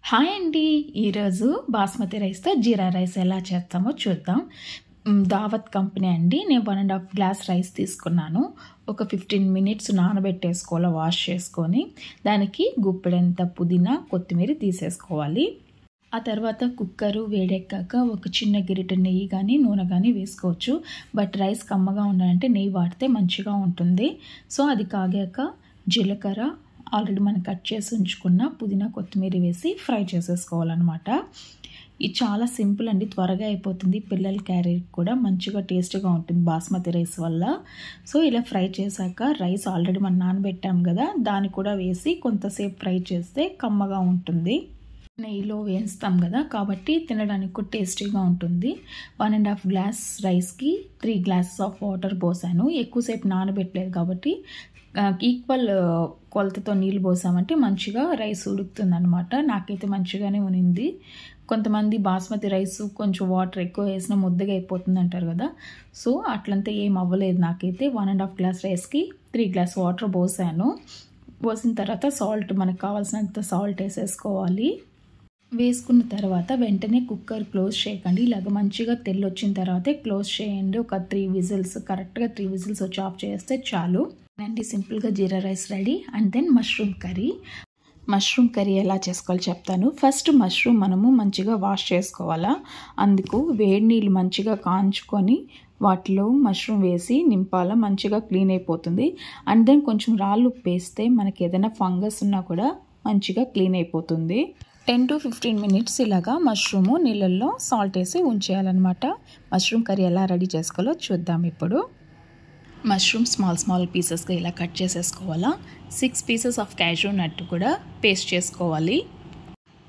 Hi అండి. ఈరోజు బాస్మతి రైస్తో జీరా రైస్ ఎలా చేస్తామో చూద్దాం. దావత్ కంపెనీ అండి. నేను 1.5 గ్లాస్ రైస్ తీసుకున్నాను. ఒక 15 మినిట్స్ నానబెట్టేసుకోవాలి, వాష్ చేసుకొని. దానికి గుప్పెడంత పుదీనా, కొత్తిమీర తీసేసుకోవాలి. ఆ తర్వాత కుక్కరు వేడెక్కాక ఒక చిన్న గిరిట నెయ్యి కానీ నూనె కానీ వేసుకోవచ్చు. బట్ రైస్ కమ్మగా ఉండాలంటే నెయ్యి వాడితే మంచిగా ఉంటుంది. సో అది కాగాక జీలకర్ర, ఆల్రెడీ మనం కట్ చేసి ఉంచుకున్న పుదీనా, కొత్తిమీర వేసి ఫ్రై చేసేసుకోవాలన్నమాట. ఇది చాలా సింపుల్ అండి, త్వరగా అయిపోతుంది. పిల్లల క్యారీకి కూడా మంచిగా టేస్టీగా ఉంటుంది బాస్మతి రైస్ వల్ల. సో ఇలా ఫ్రై చేశాక రైస్ ఆల్రెడీ మనం నానబెట్టాం కదా, దాన్ని కూడా వేసి కొంతసేపు ఫ్రై చేస్తే కమ్మగా ఉంటుంది. నెయ్యిలో వేస్తాం కదా, కాబట్టి తినడానికి కూడా టేస్టీగా ఉంటుంది. 1.5 గ్లాస్ రైస్కి 3 గ్లాసెస్ ఆఫ్ వాటర్ పోసాను. ఎక్కువసేపు నానబెట్టలేదు కాబట్టి ఈక్వల్ కొలతతో నీళ్ళు పోసామంటే మంచిగా రైస్ ఉడుకుతుంది అనమాట. నాకైతే మంచిగానే ఉనింది. కొంతమంది బాస్మతి రైస్ కొంచెం వాటర్ ఎక్కువ వేసినా ముద్దగా అయిపోతుంది అంటారు కదా, సో అట్లంతా ఏం అవ్వలేదు నాకైతే. 1.5 గ్లాస్ రైస్కి 3 గ్లాస్ వాటర్ పోసాను. పోసిన తర్వాత సాల్ట్, మనకు కావాల్సినంత సాల్ట్ వేసేసుకోవాలి. వేసుకున్న తర్వాత వెంటనే కుక్కర్ క్లోజ్ చేయకండి. ఇలాగ మంచిగా తెల్లొచ్చిన తర్వాతే క్లోజ్ చేయండి. ఒక 3 విజిల్స్, కరెక్ట్గా 3 విజిల్స్ వచ్చి ఆఫ్ చేస్తే చాలు అండి. సింపుల్గా jeera rice ready. And then mushroom curry ఎలా చేసుకోవాలో చెప్తాను. ఫస్ట్ మష్రూమ్ మనము మంచిగా వాష్ చేసుకోవాలా. అందుకు వేడి నీళ్ళు మంచిగా కాంచుకొని వాటిలో మష్రూమ్ వేసి నింపాలా, మంచిగా క్లీన్ అయిపోతుంది. అండ్ దెన్ కొంచెం రాళ్ళు ఉప్పు వేస్తే మనకి ఏదైనా ఫంగస్ ఉన్నా కూడా మంచిగా క్లీన్ అయిపోతుంది. 10 to 15 మినిట్స్ ఇలాగా మష్రూము నీళ్ళల్లో సాల్ట్ వేసి ఉంచేయాలన్నమాట. మష్రూమ్ కర్రీ ఎలా రెడీ చేసుకోవాలో చూద్దాం ఇప్పుడు. మష్రూమ్ స్మాల్ పీసెస్గా ఇలా కట్ చేసేసుకోవాలా. 6 పీసెస్ ఆఫ్ క్యాష్యూ నట్ కూడా పేస్ట్ చేసుకోవాలి.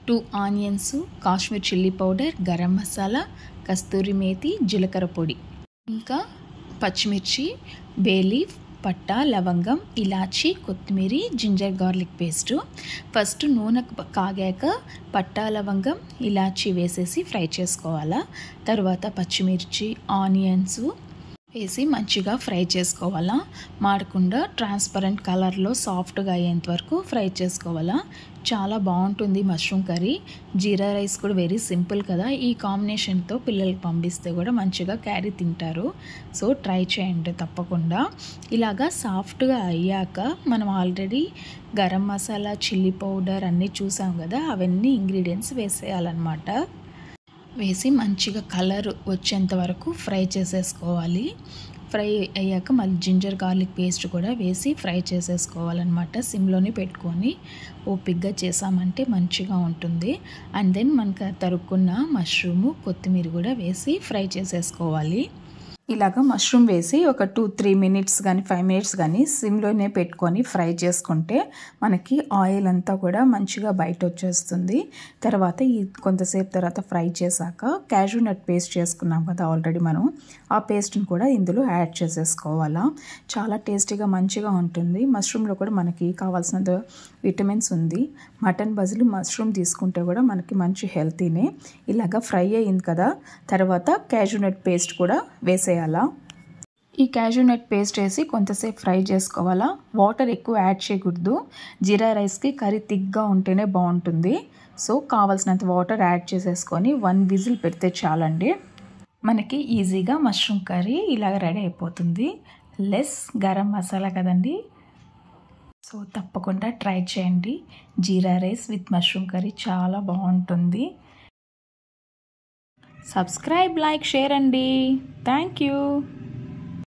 2 onions, Kashmir chilli powder, garam masala, kasturi methi, జీలకర్ర పొడి, ఇంకా పచ్చిమిర్చి, బే లీఫ్, పట్టా, లవంగం, ఇలాచి, కొత్తిమీర, జింజర్ గార్లిక్ పేస్టు. ఫస్ట్ నూనె కాగాక పట్టా, లవంగం, ఇలాచి వేసేసి ఫ్రై చేసుకోవాలా. తర్వాత పచ్చిమిర్చి, ఆనియన్స్ వేసి మంచిగా ఫ్రై చేసుకోవాలా. మాడకుండా ట్రాన్స్పరెంట్ కలర్లో సాఫ్ట్గా అయ్యేంత వరకు ఫ్రై చేసుకోవాలా. చాలా బాగుంటుంది మష్రూమ్ కర్రీ. జీరా రైస్ కూడా వెరీ సింపుల్ కదా, ఈ కాంబినేషన్తో పిల్లలకి పంపిస్తే కూడా మంచిగా క్యారీ తింటారు. సో ట్రై చేయండి తప్పకుండా. ఇలాగా సాఫ్ట్గా అయ్యాక మనం already garam masala, chilli powder అన్నీ చూసాం కదా, అవన్నీ ఇంగ్రీడియంట్స్ వేసేయాలన్నమాట. వేసి మంచిగా కలర్ వచ్చేంత వరకు ఫ్రై చేసేసుకోవాలి. ఫ్రై అయ్యాక మళ్ళీ జింజర్ గార్లిక్ పేస్ట్ కూడా వేసి ఫ్రై చేసేసుకోవాలన్నమాట. సిమ్లోనే పెట్టుకొని ఓపిక్గా చేసామంటే మంచిగా ఉంటుంది. అండ్ దెన్ మనకు తరుక్కున్న మష్రూము, కొత్తిమీర కూడా వేసి ఫ్రై చేసేసుకోవాలి. ఇలాగ మష్రూమ్ వేసి ఒక 2-3 మినిట్స్ కానీ 5 మినిట్స్ కానీ సిమ్లోనే పెట్టుకొని ఫ్రై చేసుకుంటే మనకి ఆయిల్ అంతా కూడా మంచిగా బయట వచ్చేస్తుంది. తర్వాత కొంతసేపు తర్వాత ఫ్రై చేశాక క్యాష్యూ నట్ పేస్ట్ చేసుకున్నాం కదా ఆల్రెడీ మనం, ఆ పేస్ట్ని కూడా ఇందులో యాడ్ చేసేసుకోవాలా. చాలా టేస్టీగా మంచిగా ఉంటుంది. మష్రూమ్లో కూడా మనకి కావాల్సినంత విటమిన్స్ ఉంది. మటన్ బదులు మష్రూమ్ తీసుకుంటే కూడా మనకి మంచి హెల్తీనే. ఇలాగ ఫ్రై అయింది కదా, తర్వాత క్యాష్యూ నట్ పేస్ట్ కూడా వేసేయాలా. ఈ క్యాష్యూ నట్ పేస్ట్ వేసి కొంతసేపు ఫ్రై చేసుకోవాలా. వాటర్ ఎక్కువ యాడ్ చేయకూడదు. జీరా రైస్కి కర్రీ థిక్గా ఉంటేనే బాగుంటుంది. సో కావాల్సినంత వాటర్ యాడ్ చేసేసుకొని 1 విజిల్ పెడితే చాలండి. మనకి ఈజీగా మష్రూమ్ కర్రీ ఇలాగ రెడీ అయిపోతుంది. లెస్ గరం మసాలా కదండి. సో తప్పకుండా ట్రై చేయండి. జీరా రైస్ విత్ మష్రూమ్ కర్రీ చాలా బాగుంటుంది. సబ్స్క్రైబ్, లైక్, షేర్ అండి. Thank you.